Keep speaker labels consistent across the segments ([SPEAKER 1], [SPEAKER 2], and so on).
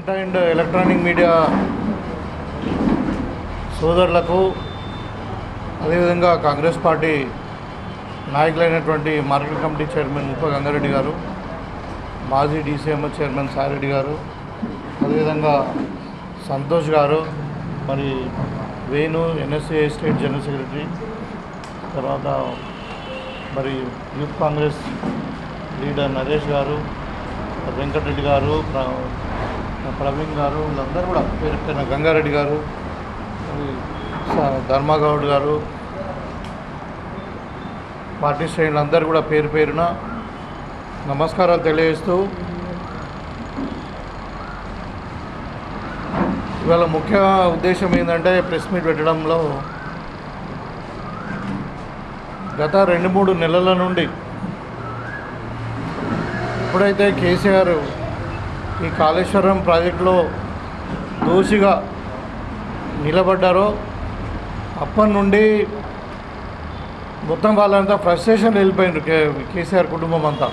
[SPEAKER 1] Print and electronic media సోదరులకు అదేవిధంగా Congress party నాయకులైనటువంటి market committee chairman Muppa Gangareddy గారు, మాజీ డీసీఎం చైర్మన్ సాయిరెడ్డి గారు, అదేవిధంగా సంతోష్ గారు, మరి Venu NSA state general secretary, తర్వాత మరి యూత్ కాంగ్రెస్ లీడర్ నరేష్ గారు, వెంకటరెడ్డి గారు, ప్రవీణ్ గారు, వీళ్ళందరూ కూడా పేరు గంగారెడ్డి గారు, ధర్మగౌడ్ గారు, పార్టీ శ్రేణులందరూ కూడా పేరు పేరున నమస్కారాలు తెలియజేస్తూ ఇవాళ ముఖ్య ఉద్దేశం ఏంటంటే ప్రెస్ మీట్ పెట్టడంలో గత 2-3 నెలల నుండి ఎప్పుడైతే కేసీఆర్ ఈ కాళేశ్వరం ప్రాజెక్టులో దోషిగా నిలబడ్డారో అప్పటి నుండి మొత్తం వాళ్ళంతా ఫ్రస్ట్రేషన్ వెళ్ళిపోయినారు. కేసీఆర్ కుటుంబం అంతా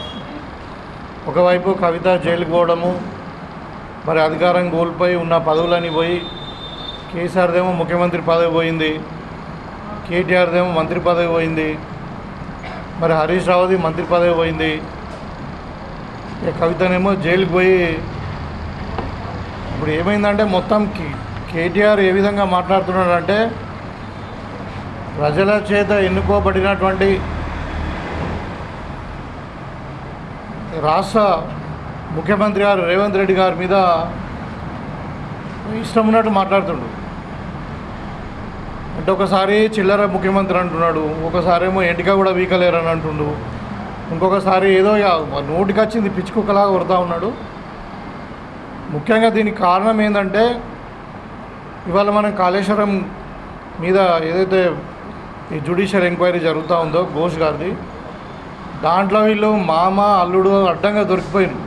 [SPEAKER 1] ఒకవైపు కవిత జైలుకు పోవడము, మరి అధికారం కోల్పోయి ఉన్న పదవులని పోయి, కేసీఆర్దేమో ముఖ్యమంత్రి పదవి పోయింది, కేటీఆర్దేమో మంత్రి పదవి పోయింది, మరి హరీష్ రావుది మంత్రి పదవి పోయింది, కవితనేమో జైలుకి పోయి. ఇప్పుడు ఏమైందంటే మొత్తం కేటీఆర్ ఏ విధంగా మాట్లాడుతున్నాడంటే ప్రజల చేత ఎన్నుకోబడినటువంటి రాష్ట్ర ముఖ్యమంత్రి గారు రేవంత్ రెడ్డి గారి మీద ఇష్టం ఉన్నట్టు మాట్లాడుతుండు. అంటే ఒకసారి చిల్లర ముఖ్యమంత్రి అంటున్నాడు, ఒకసారేమో ఎంటిక కూడా వీకలేరని అంటుండు, ఇంకొకసారి ఏదో నోటికి వచ్చింది పిచ్చుకుక్కలాగా కొడతా ఉన్నాడు. ముఖ్యంగా దీనికి కారణం ఏంటంటే ఇవాళ మనం కాళేశ్వరం మీద ఏదైతే ఈ జ్యుడిషియల్ ఎంక్వైరీ జరుగుతూ ఉందో ఘోష్ గారిది, దాంట్లో వీళ్ళు మామ అల్లుడు అడ్డంగా దొరికిపోయారు.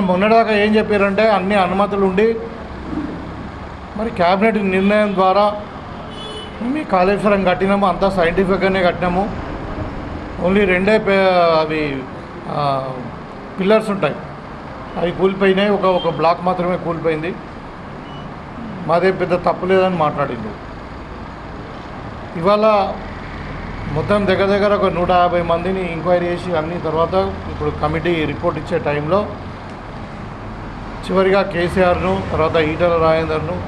[SPEAKER 1] మొన్నటిదాకా ఏం చెప్పారంటే అన్ని అనుమతులు ఉండి మరి క్యాబినెట్ నిర్ణయం ద్వారా మీ కాళేశ్వరం కట్టినాము, అంతా సైంటిఫిక్గానే కట్టినాము, ఓన్లీ 2 అవి పిల్లర్స్ ఉంటాయి, అవి కూలిపోయినాయి, ఒక బ్లాక్ మాత్రమే కూలిపోయింది, మాదే పెద్ద తప్పు లేదని మాట్లాడిండు. ఇవాళ మొత్తం దగ్గర ఒక 150 మందిని ఎంక్వైరీ చేసి అన్ని తర్వాత ఇప్పుడు కమిటీ రిపోర్ట్ ఇచ్చే టైంలో చివరిగా కేసీఆర్ను, తర్వాత ఈటల రాజేందర్ను,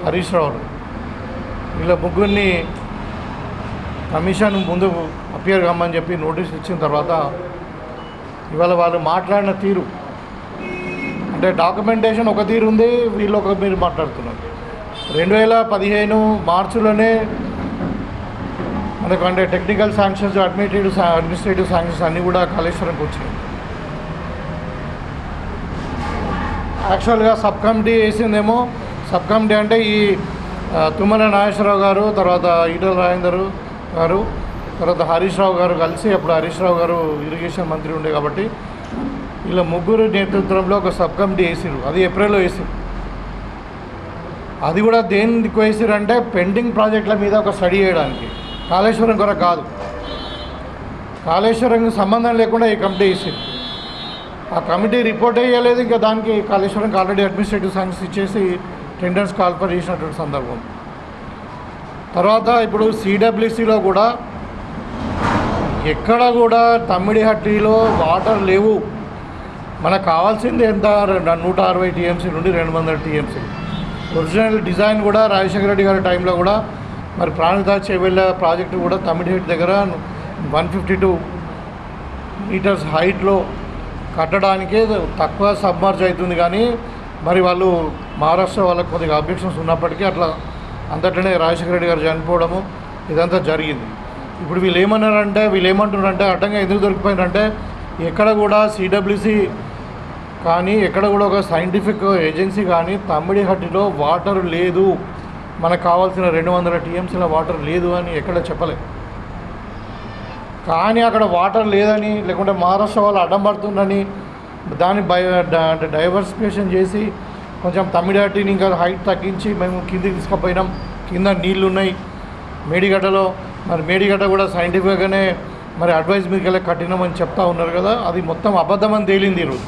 [SPEAKER 1] హరీష్ రావును, వీళ్ళ ముగ్గురిని కమిషన్ ముందు అపియర్ కమ్మని చెప్పి నోటీస్ ఇచ్చిన తర్వాత ఇవాళ వాళ్ళు మాట్లాడిన తీరు అంటే డాక్యుమెంటేషన్ ఒక తీరు ఉంది, వీళ్ళు ఒక మీరు మాట్లాడుతున్నారు. 2015 మార్చిలోనే మనకు అంటే టెక్నికల్ శాంక్షన్స్, అడ్మినిస్ట్రేటివ్ శాంక్షన్స్ అన్నీ కూడా కాళేశ్వరంకి వచ్చినాయి. యాక్చువల్గా సబ్ కమిటీ వేసిందేమో, సబ్ కమిటీ అంటే ఈ తుమ్మల నాగేశ్వరరావు గారు, తర్వాత ఈటల రాజేందర్ గారు, తర్వాత హరీష్ రావు గారు కలిసి, అప్పుడు హరీష్ రావు గారు ఇరిగేషన్ మంత్రి ఉండే కాబట్టి వీళ్ళ ముగ్గురు నేతృత్వంలో ఒక సబ్ కమిటీ వేసిరు. అది ఏప్రిల్లో వేసిరు. అది కూడా దేనికి వేసిరు అంటే పెండింగ్ ప్రాజెక్టుల మీద ఒక స్టడీ చేయడానికి, కాళేశ్వరం కొరకు కాదు. కాళేశ్వరం సంబంధం లేకుండా ఈ కమిటీ వేసిరు. ఆ కమిటీ రిపోర్ట్ వేయలేదు, ఇంకా దానికి కాళేశ్వరంకి ఆల్రెడీ అడ్మినిస్ట్రేటివ్ శాంక్షన్స్ ఇచ్చేసి టెండర్స్ కాల్ఫర్ చేసినటువంటి సందర్భం. తర్వాత ఇప్పుడు సిడబ్ల్యూసిలో కూడా ఎక్కడ కూడా తమ్మిడిహట్టిలో వాటర్ లేవు. మనకు కావాల్సింది ఎంత, 160 టీఎంసీ నుండి 200 టీఎంసీ. ఒరిజినల్ డిజైన్ కూడా రాజశేఖర రెడ్డి గారి టైంలో కూడా మరి ప్రాణిత చెవెళ్ళ ప్రాజెక్టు కూడా తమ్మిడిహట్టి దగ్గర 152 మీటర్స్ హైట్లో కట్టడానికే తక్కువ సబ్మర్జ్ అవుతుంది. కానీ మరి వాళ్ళు మహారాష్ట్ర వాళ్ళకి కొద్దిగా అబ్జెక్షన్స్ ఉన్నప్పటికీ అట్లా అంతట్లోనే రాజశేఖర రెడ్డి గారు చనిపోవడము ఇదంతా జరిగింది. ఇప్పుడు వీళ్ళు ఏమంటున్నారంటే అడ్డంగా ఎందుకు దొరికిపోయినారంటే ఎక్కడ కూడా సిడబ్ల్యూసి కానీ ఎక్కడ కూడా ఒక సైంటిఫిక్ ఏజెన్సీ కానీ తమ్మిడిహట్టిలో వాటర్ లేదు, మనకు కావాల్సిన 200 టీఎంసీల వాటర్ లేదు అని ఎక్కడ చెప్పలేదు. కానీ అక్కడ వాటర్ లేదని, లేకుంటే మహారాష్ట్ర వాళ్ళు అడ్డం పడుతుందని దాన్ని అంటే డైవర్సిఫికేషన్ చేసి కొంచెం తమ్మిడిహట్టిని ఇంకా హైట్ తగ్గించి మేము కిందికి తీసుకుపోయినాం. కింద నీళ్ళు ఉన్నాయి మేడిగడ్డలో, మరి మేడిగడ్డ కూడా సైంటిఫిక్గానే మరి అడ్వైజ్ మీదకి వెళ్ళి కఠినమని చెప్తా ఉన్నారు కదా, అది మొత్తం అబద్ధమని తేలింది ఈరోజు.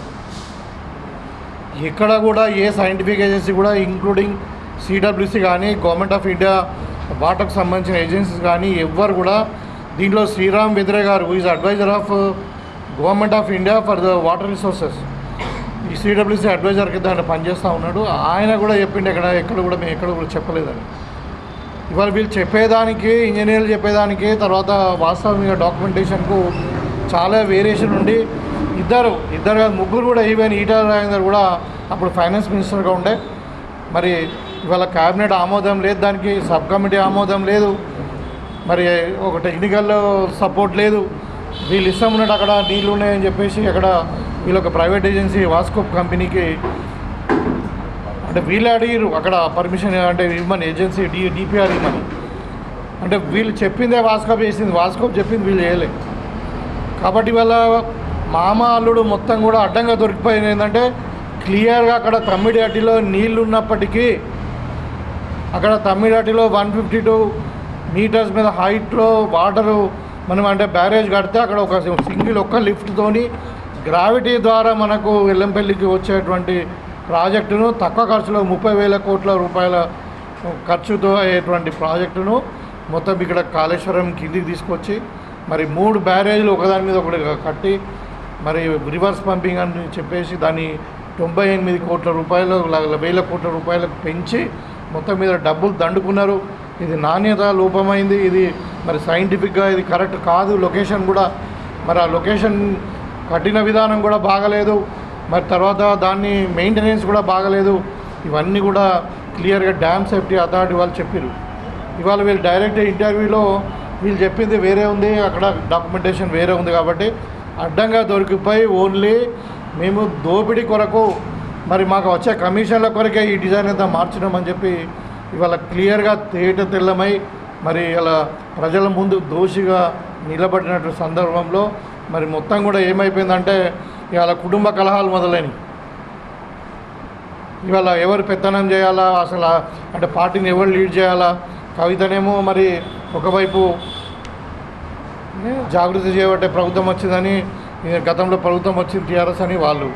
[SPEAKER 1] ఎక్కడ కూడా ఏ సైంటిఫిక్ ఏజెన్సీ కూడా ఇంక్లూడింగ్ సిడబ్ల్యూసి కానీ గవర్నమెంట్ ఆఫ్ ఇండియా వాటర్కి సంబంధించిన ఏజెన్సీస్ కానీ ఎవ్వరు కూడా దీంట్లో శ్రీరామ్ వెద్రే గారు is adviser of government of India for the water resources, ఈ సిడబ్ల్యూసి అడ్వైజర్ కింద ఆయన పనిచేస్తూ ఉన్నాడు. ఆయన కూడా చెప్పిండు ఎక్కడ కూడా మేము ఎక్కడ కూడా చెప్పలేదని. ఇవాళ వీళ్ళు చెప్పేదానికి, ఇంజనీర్లు చెప్పేదానికి, తర్వాత వాస్తవంగా డాక్యుమెంటేషన్కు చాలా వేరియేషన్ ఉండి ఇద్దరు కాదు ముగ్గురు కూడా, ఈవెన్ ఈటల రాజేందర్ కూడా అప్పుడు ఫైనాన్స్ మినిస్టర్గా ఉండే. మరి ఇవాళ క్యాబినెట్ ఆమోదం లేదు, దానికి సబ్ కమిటీ ఆమోదం లేదు, మరి ఒక టెక్నికల్ సపోర్ట్ లేదు. వీళ్ళు ఇష్టం ఉన్నట్టు అక్కడ నీళ్ళు ఉన్నాయని చెప్పేసి అక్కడ వీళ్ళు ఒక ప్రైవేట్ ఏజెన్సీ వాస్కోప్ కంపెనీకి అంటే వీళ్ళు అడిగారు అక్కడ పర్మిషన్ అంటే ఇవ్వమని, ఏజెన్సీ డిపిఆర్ ఇవ్వమని. అంటే వీళ్ళు చెప్పిందే వాస్కోప్ చేసింది, వాస్కోప్ చెప్పింది వీళ్ళు చేయలే. కాబట్టి వాళ్ళ మామ అల్లుడు మొత్తం కూడా అడ్డంగా దొరికిపోయింది. ఏంటంటే క్లియర్గా అక్కడ తమ్మిడిహట్టిలో నీళ్ళు ఉన్నప్పటికీ అక్కడ తమ్మిడిహట్టిలో 152 మీటర్స్ మీద హైట్లో వాటరు మనం అంటే బ్యారేజ్ కడితే అక్కడ ఒక సింగిల్ ఒక్క లిఫ్ట్తోని గ్రావిటీ ద్వారా మనకు ఎల్లంపల్లికి వచ్చేటువంటి ప్రాజెక్టును తక్కువ ఖర్చులో 30,000 కోట్ల రూపాయల ఖర్చుతో అయ్యేటువంటి ప్రాజెక్టును మొత్తం ఇక్కడ కాళేశ్వరం కిందికి తీసుకొచ్చి మరి 3 బ్యారేజ్లు ఒకదాని మీద ఒకటి కట్టి మరి రివర్స్ పంపింగ్ అని చెప్పేసి దాన్ని 98 కోట్ల రూపాయలు 1,000 కోట్ల రూపాయలకు పెంచి మొత్తం మీద డబ్బులు దండుకున్నారు. ఇది నాణ్యత లోపమైంది, ఇది మరి సైంటిఫిక్గా ఇది కరెక్ట్ కాదు. లొకేషన్ కూడా మరి ఆ లొకేషన్ కట్టిన విధానం కూడా బాగలేదు, మరి తర్వాత దాన్ని మెయింటెనెన్స్ కూడా బాగలేదు. ఇవన్నీ కూడా క్లియర్గా డ్యామ్ సేఫ్టీ అథారిటీ వాళ్ళు చెప్పారు. ఇవాళ వీళ్ళు డైరెక్ట్ ఇంటర్వ్యూలో వీళ్ళు చెప్పింది వేరే ఉంది, అక్కడ డాక్యుమెంటేషన్ వేరే ఉంది. కాబట్టి అడ్డంగా దొరికిపోయి ఓన్లీ మేము దోపిడీ కొరకు మరి మాకు వచ్చే కమిషన్ల కొరకే ఈ డిజైన్ అంతా మార్చినామని చెప్పి ఇవాళ క్లియర్గా తెల్లమై మరి ఇలా ప్రజల ముందు దోషిగా నిలబడినట్టు సందర్భంలో మరి మొత్తం కూడా ఏమైపోయిందంటే ఇవాళ కుటుంబ కలహాలు మొదలైనవి. ఇవాళ ఎవరు పెత్తనం చేయాలా, అసలు అంటే పార్టీని ఎవరు లీడ్ చేయాలా. కవితనేమో మరి ఒకవైపు జాగృతి చేయబట్టే ప్రభుత్వం వచ్చిందని, గతంలో ప్రభుత్వం వచ్చింది టీఆర్ఎస్ అని వాళ్ళు,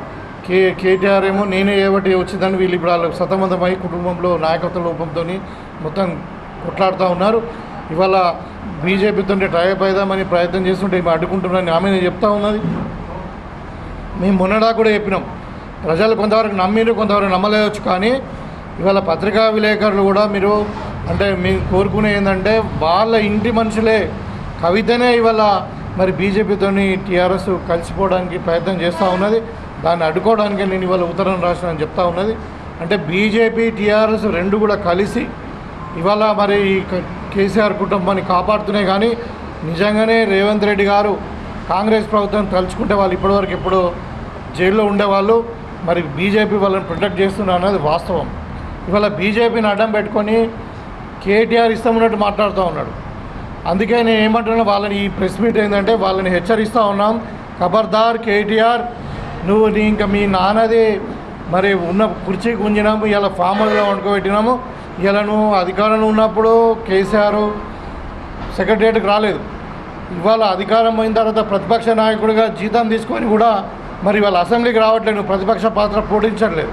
[SPEAKER 1] కేటీఆర్ ఏమో నేనే ఏవటి వచ్చిందని వీళ్ళు ఇప్పుడు వాళ్ళు సతమతమై కుటుంబంలో నాయకత్వ లోపంతో మొత్తం కొట్లాడుతూ ఉన్నారు. ఇవాళ బీజేపీతో టైప్ అయిదామని ప్రయత్నం చేస్తుంటే మేము అడ్డుకుంటున్నాను ఆమె చెప్తా ఉన్నది. మేము మొన్నడా కూడా చెప్పినాం, ప్రజలు కొంతవరకు నమ్మిరు, కొంతవరకు నమ్మలేవచ్చు. కానీ ఇవాళ పత్రికా విలేకరులు కూడా మీరు అంటే మేము కోరుకునే ఏంటంటే వాళ్ళ ఇంటి మనుషులే కవితనే ఇవాళ మరి బీజేపీతోని టీఆర్ఎస్ కలిసిపోవడానికి ప్రయత్నం చేస్తూ ఉన్నది. దాన్ని అడ్డుకోవడానికి నేను ఇవాళ ఉత్తరం రాసినని చెప్తా ఉన్నది. అంటే బీజేపీ టీఆర్ఎస్ రెండు కూడా కలిసి ఇవాళ మరి కేసీఆర్ కుటుంబాన్ని కాపాడుతున్నాయి. కానీ నిజంగానే రేవంత్ రెడ్డి గారు కాంగ్రెస్ ప్రభుత్వం తలుచుకుంటే వాళ్ళు ఇప్పటివరకు ఎప్పుడో జైల్లో ఉండేవాళ్ళు. మరి బీజేపీ వాళ్ళని ప్రొటెక్ట్ చేస్తున్నా అన్నది వాస్తవం. ఇవాళ బీజేపీని అడ్డం పెట్టుకొని కేటీఆర్ ఇష్టం ఉన్నట్టు మాట్లాడుతూ ఉన్నాడు. అందుకే నేను ఏమంటున్నా, వాళ్ళని ఈ ప్రెస్ మీట్ ఏంటంటే వాళ్ళని హెచ్చరిస్తూ ఉన్నాం, ఖబర్దార్ కేటీఆర్, నువ్వు ఇంకా మీ నాన్నది మరి ఉన్న కుర్చీ గుంజినాము, ఇలా ఫామ్ హౌస్లో వండుకోబెట్టినాము. ఇలా నువ్వు అధికారంలో ఉన్నప్పుడు కేసీఆర్ సెక్రటరియట్కి రాలేదు. ఇవాళ అధికారం పోయిన తర్వాత ప్రతిపక్ష నాయకుడిగా జీతం తీసుకొని కూడా మరి ఇవాళ అసెంబ్లీకి రావట్లేదు, నువ్వు ప్రతిపక్ష పాత్ర పోషించట్లేదు.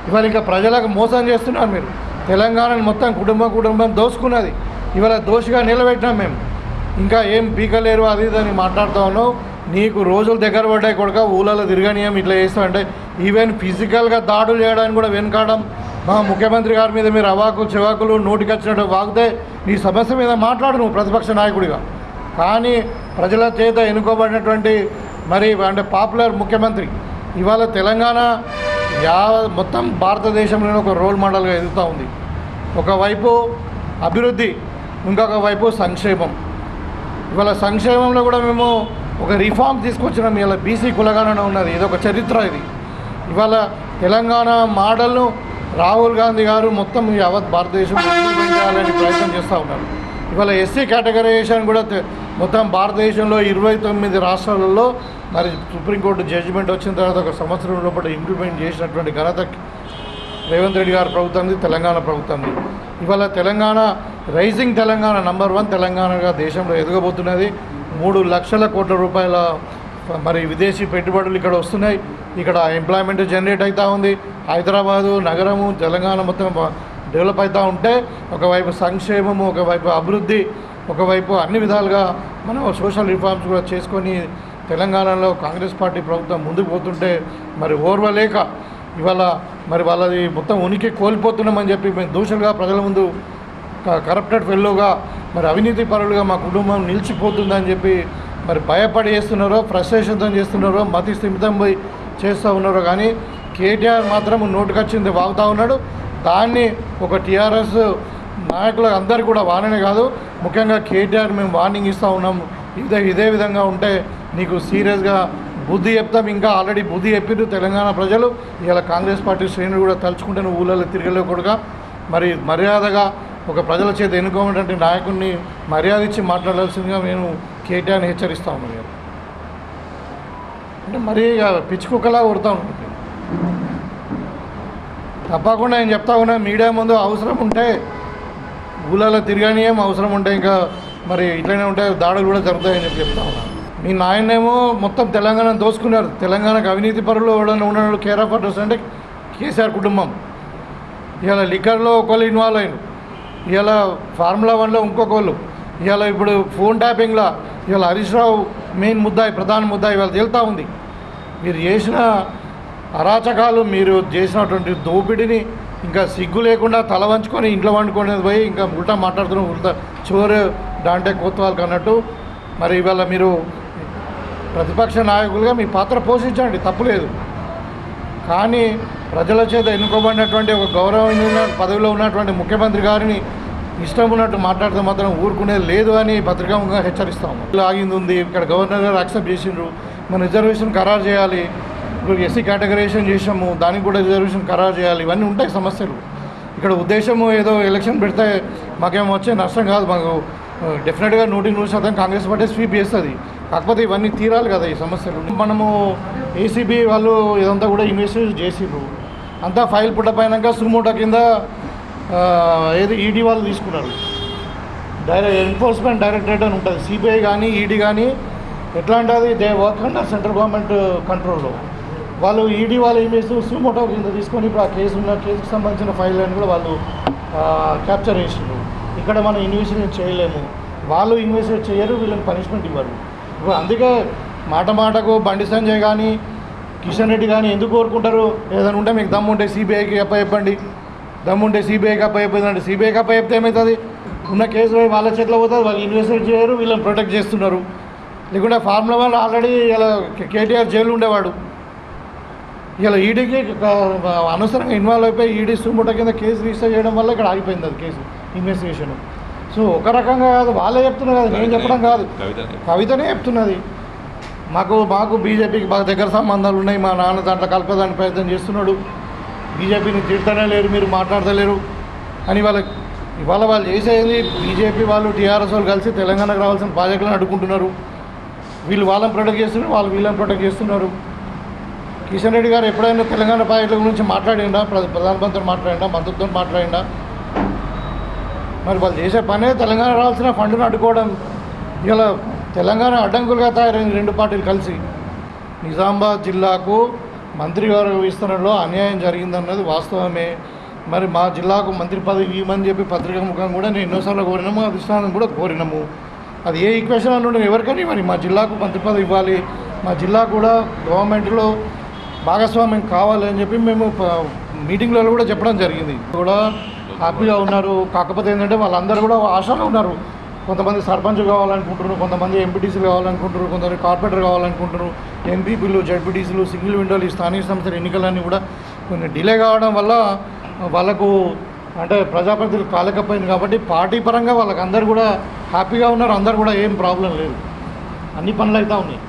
[SPEAKER 1] ఇవాళ ఇంకా ప్రజలకు మోసం చేస్తున్నారు మీరు. తెలంగాణని మొత్తం కుటుంబం దోసుకున్నది. ఇవాళ దోషిగా నిలబెట్టినాం మేము. ఇంకా ఏం పీకలేరు అది ఇదని మాట్లాడుతూ ఉన్నావు. నీకు రోజులు దగ్గర పడ్డాయి కొడుక, ఊళ్ళలో తిరగనీయం ఇట్లా చేస్తామంటే ఈవెన్ ఫిజికల్గా దాడులు చేయడానికి కూడా వెనకాడడం. మా ముఖ్యమంత్రి గారి మీద మీరు అవాకులు చెవాకులు నోటికి వచ్చినట్టు వాగితే నీ సమస్య మీద మాట్లాడు నువ్వు ప్రతిపక్ష నాయకుడిగా. కానీ ప్రజల చేత ఎన్నుకోబడినటువంటి మరి అంటే పాపులర్ ముఖ్యమంత్రి ఇవాళ తెలంగాణ మొత్తం భారతదేశంలోనే ఒక రోల్ మోడల్గా ఎదుగుతూ ఉంది. ఒకవైపు అభివృద్ధి, ఇంకొక వైపు సంక్షేమం. ఇవాళ సంక్షేమంలో కూడా మేము ఒక రిఫార్మ్ తీసుకొచ్చినాం. ఇలా బీసీ కులగణన ఉన్నది, ఇది ఒక చరిత్ర. ఇది ఇవాళ తెలంగాణ మోడల్ను రాహుల్ గాంధీ గారు మొత్తం యావత్ భారతదేశం ఇంప్లిమెంట్ చేయాలని ప్రయత్నం చేస్తూ ఉన్నారు. ఇవాళ ఎస్సీ కేటగరైజేషన్ కూడా మొత్తం భారతదేశంలో 29 రాష్ట్రాలలో మరి సుప్రీంకోర్టు జడ్జిమెంట్ వచ్చిన తర్వాత ఒక సంవత్సరం లోపల ఇంప్లిమెంట్ చేసినటువంటి ఘనత రేవంత్ రెడ్డి గారి ప్రభుత్వంది, తెలంగాణ ప్రభుత్వంది. ఇవాళ తెలంగాణ రైజింగ్ తెలంగాణ నంబర్ 1 తెలంగాణగా దేశంలో ఎదగబోతున్నది. 3 లక్షల కోట్ల రూపాయల మరి విదేశీ పెట్టుబడులు ఇక్కడ వస్తున్నాయి. ఇక్కడ ఎంప్లాయ్మెంట్ జనరేట్ అవుతూ ఉంది. హైదరాబాదు నగరము తెలంగాణ మొత్తం డెవలప్ అవుతూ ఉంటే ఒకవైపు సంక్షేమము, ఒకవైపు అభివృద్ధి, ఒకవైపు అన్ని విధాలుగా మనం సోషల్ రిఫార్మ్స్ కూడా చేసుకొని తెలంగాణలో కాంగ్రెస్ పార్టీ ప్రభుత్వం ముందుకు పోతుంటే మరి ఓర్వలేక ఇవాళ మరి వాళ్ళది మొత్తం ఉనికి కోల్పోతున్నామని చెప్పి మేము దోషులుగా ప్రజల ముందు కరప్టెడ్ ఫెల్లోగా మరి అవినీతి పరులుగా మా కుటుంబం నిలిచిపోతుందని చెప్పి మరి భయపడి చేస్తున్నారో, ఫ్రస్ట్రేషన్తో చేస్తున్నారో, మతి స్థిమితం పోయి చేస్తూ ఉన్నారో. కానీ కేటీఆర్ మాత్రం నోటుకొచ్చింది వాగుతూ ఉన్నాడు. దాన్ని ఒక టీఆర్ఎస్ నాయకులకు అందరికీ కూడా వార్నింగ్ కాదు, ముఖ్యంగా కేటీఆర్ మేము వార్నింగ్ ఇస్తూ ఉన్నాము. ఇదే విధంగా ఉంటే నీకు సీరియస్గా బుద్ధి చెప్తాం. ఇంకా ఆల్రెడీ బుద్ధి చెప్పిండ్రు తెలంగాణ ప్రజలు. ఇలా కాంగ్రెస్ పార్టీ శ్రేణులు కూడా తలుచుకుంటే నువ్వు ఊళ్ళలో తిరగలేకూడగా మరి మర్యాదగా ఒక ప్రజల చేత ఎన్నుకోమన్నటువంటి నాయకుడిని మర్యాద ఇచ్చి మాట్లాడాల్సిందిగా నేను కేటీఆర్ని హెచ్చరిస్తూ ఉన్నాను. అంటే మరీ పిచ్చి కుక్కలా కొడతా ఉంటుంది. తప్పకుండా నేను చెప్తా ఉన్నా, మీడియా ముందు అవసరం ఉంటే ఊళ్ళలో తిరగని ఏం అవసరం ఉంటే ఇంకా మరి ఇట్లనే ఉంటే దాడులు కూడా జరుగుతాయని చెప్పి చెప్తా ఉన్నాను. మీ నాయనేమో మొత్తం తెలంగాణ దోసుకున్నారు. తెలంగాణకు అవినీతి పరులు ఎవడన్నా ఉన్నాడు కేర్ ఆఫ్ అడ్రస్ అంటే కేసీఆర్ కుటుంబం. ఇవాళ లిక్కర్లో ఒకళ్ళు ఇన్వాల్వ్ అయిన, ఇవాళ ఫార్ములా 1లో ఇంకొకళ్ళు, ఇవాళ ఇప్పుడు ఫోన్ ట్యాపింగ్లో ఇవాళ హరీష్ రావు మెయిన్ ముద్దాయి, ప్రధాన ముద్దాయి ఇవాళ తేలుతూ ఉంది. మీరు చేసిన అరాచకాలు, మీరు చేసినటువంటి దోపిడీని ఇంకా సిగ్గు లేకుండా తల వంచుకొని ఇంట్లో వండుకునేది పోయి ఇంకా ఉల్టా మాట్లాడుతున్నాం. ఉల్టా చోరు డాంటే కోత్వాల్కి అన్నట్టు మరి ఇవాళ మీరు ప్రతిపక్ష నాయకులుగా మీ పాత్ర పోషించండి, తప్పులేదు. కానీ ప్రజల చేత ఎన్నుకోబడినటువంటి ఒక గౌరవమైన పదవిలో ఉన్నటువంటి ముఖ్యమంత్రి గారిని ఇష్టం ఉన్నట్టు మాట్లాడితే మాత్రం ఊరుకునేది లేదు అని పత్రికాముఖంగా హెచ్చరిస్తాము. ఆగింది ఉంది, ఇక్కడ గవర్నర్ గారు యాక్సెప్ట్ చేసిండ్రు, మన రిజర్వేషన్ ఖరారు చేయాలి. ఇప్పుడు ఎస్సీ కేటగరైజేషన్ చేసాము, దానికి కూడా రిజర్వేషన్ ఖరారు చేయాలి. ఇవన్నీ ఉంటాయి సమస్యలు. ఇక్కడ ఉద్దేశము ఏదో ఎలక్షన్ పెడితే మాకేమో వచ్చే నష్టం కాదు. మాకు డెఫినెట్గా 100% కాంగ్రెస్ పార్టీ స్వీప్ చేస్తుంది. కాకపోతే ఇవన్నీ తీరాలి కదా ఈ సమస్యలు. మనము ఏసీబీ వాళ్ళు ఇదంతా కూడా ఇన్వెస్టిగేషన్ చేసిర్రు. అంతా ఫైల్ పుట్టపోయినాక సుమోటో కింద ఏది ఈడీ వాళ్ళు తీసుకున్నారు. ఎన్ఫోర్స్మెంట్ డైరెక్టరేట్ అని ఉంటుంది. సిబిఐ కానీ ఈడీ కానీ ఎట్లా అంటే అది they work under central government కంట్రోల్లో. వాళ్ళు ఈడీ వాళ్ళు ఏం చేస్తూ సుమోటో కింద తీసుకొని ఇప్పుడు ఆ కేసుకు సంబంధించిన ఫైల్ అని కూడా వాళ్ళు క్యాప్చర్ చేసిండ్రు. ఇక్కడ మనం ఇన్వెస్టిగేషన్ చేయలేము, వాళ్ళు ఇన్వెస్టిగేట్ చేయరు, వీళ్ళని పనిష్మెంట్ ఇవ్వరు. ఇప్పుడు అందుకే మాటకు బండి సంజయ్ కానీ కిషన్ రెడ్డి కానీ ఎందుకు కోరుకుంటారు, ఏదైనా ఉంటే మీకు దమ్ము ఉంటే సిబిఐకి అప్పచెప్పండి, దమ్ముంటే సిబిఐకి అప్పచెప్పండి. సిబిఐకి అప్పచెప్తే ఏమవుతుంది, ఉన్న కేసు వాళ్ళ చేతిలో పోతుంది, వాళ్ళు ఇన్వెస్టిగేట్ చేయరు, వీళ్ళని ప్రొటెక్ట్ చేస్తున్నారు. లేకుంటే ఫార్ములా 1 ఆల్రెడీ ఇలా కేటీఆర్ జైలు ఉండేవాడు. ఇలా ఈడీకి అనవసరంగా ఇన్వాల్వ్ అయిపోయి ఈడీ సుమోటో కింద కేసు రిజిస్టర్ చేయడం వల్ల ఇక్కడ ఆగిపోయింది అది కేసు ఇన్వెస్టిగేషన్. సో ఒక రకంగా కాదు, వాళ్ళే చెప్తున్నారు కదా, నేను చెప్పడం కాదు, కవితనే చెప్తున్నది. మాకు బీజేపీకి బాగా దగ్గర సంబంధాలు ఉన్నాయి, మా నాన్న దాంట్లో కలిపేదానికి ప్రయత్నం చేస్తున్నాడు, బీజేపీని తిడతానే లేరు, మీరు మాట్లాడతలేరు అని ఇవాళ వాళ్ళు చేసేది. బీజేపీ వాళ్ళు టీఆర్ఎస్ వాళ్ళు కలిసి తెలంగాణకు రావాల్సిన ప్రాజెక్టులను అడ్డుకుంటున్నారు. వీళ్ళు వాళ్ళని ప్రొటెక్ట్ చేస్తున్నారు, వాళ్ళు వీళ్ళని ప్రొటెక్ట్ చేస్తున్నారు. కిషన్ రెడ్డి గారు ఎప్పుడైనా తెలంగాణ ప్రాజెక్టుల గురించి మాట్లాడిండా, ప్రధానమంత్రి మాట్లాడిండా, మంత్రితో మాట్లాడిండా? మరి వాళ్ళు చేసే పనే తెలంగాణ రావాల్సిన ఫండ్ను అడ్డుకోవడం. ఇలా తెలంగాణ అడ్డంకులుగా తయారైంది 2 పార్టీలు కలిసి. నిజామాబాద్ జిల్లాకు మంత్రి గారు విస్తరణలో అన్యాయం జరిగిందన్నది వాస్తవమే. మరి మా జిల్లాకు మంత్రి పదవి ఇవ్వమని చెప్పి పత్రికా ముఖం కూడా నేను ఎన్నోసార్లు కోరినాము, అధిష్టానం కూడా కోరినాము. అది ఏ ఈక్వేషన్ అని ఎవరికని మరి మా జిల్లాకు మంత్రి పదవి ఇవ్వాలి, మా జిల్లా కూడా గవర్నమెంట్లో భాగస్వామ్యం కావాలి అని చెప్పి మేము మీటింగ్లలో కూడా చెప్పడం జరిగింది. కూడా హ్యాపీగా ఉన్నారు. కాకపోతే ఏంటంటే వాళ్ళందరూ కూడా ఆశలో ఉన్నారు. కొంతమంది సర్పంచ్ కావాలనుకుంటున్నారు, కొంతమంది ఎంపీటీసీలు కావాలనుకుంటున్నారు, కొంతమంది కార్పొరేటర్ కావాలనుకుంటున్నారు, ఎంపీపీలు, జడ్పీటీసీలు, సింగిల్ విండోలు, ఈ స్థానిక సంస్థల ఎన్నికలన్నీ కూడా కొన్ని డిలే కావడం వల్ల వాళ్ళకు అంటే ప్రజాప్రతినిధులు కాలేకపోయింది. కాబట్టి పార్టీ పరంగా వాళ్ళకి అందరూ కూడా హ్యాపీగా ఉన్నారు, అందరూ కూడా ఏం ప్రాబ్లం లేదు, అన్ని పనులు అవుతూ ఉన్నాయి.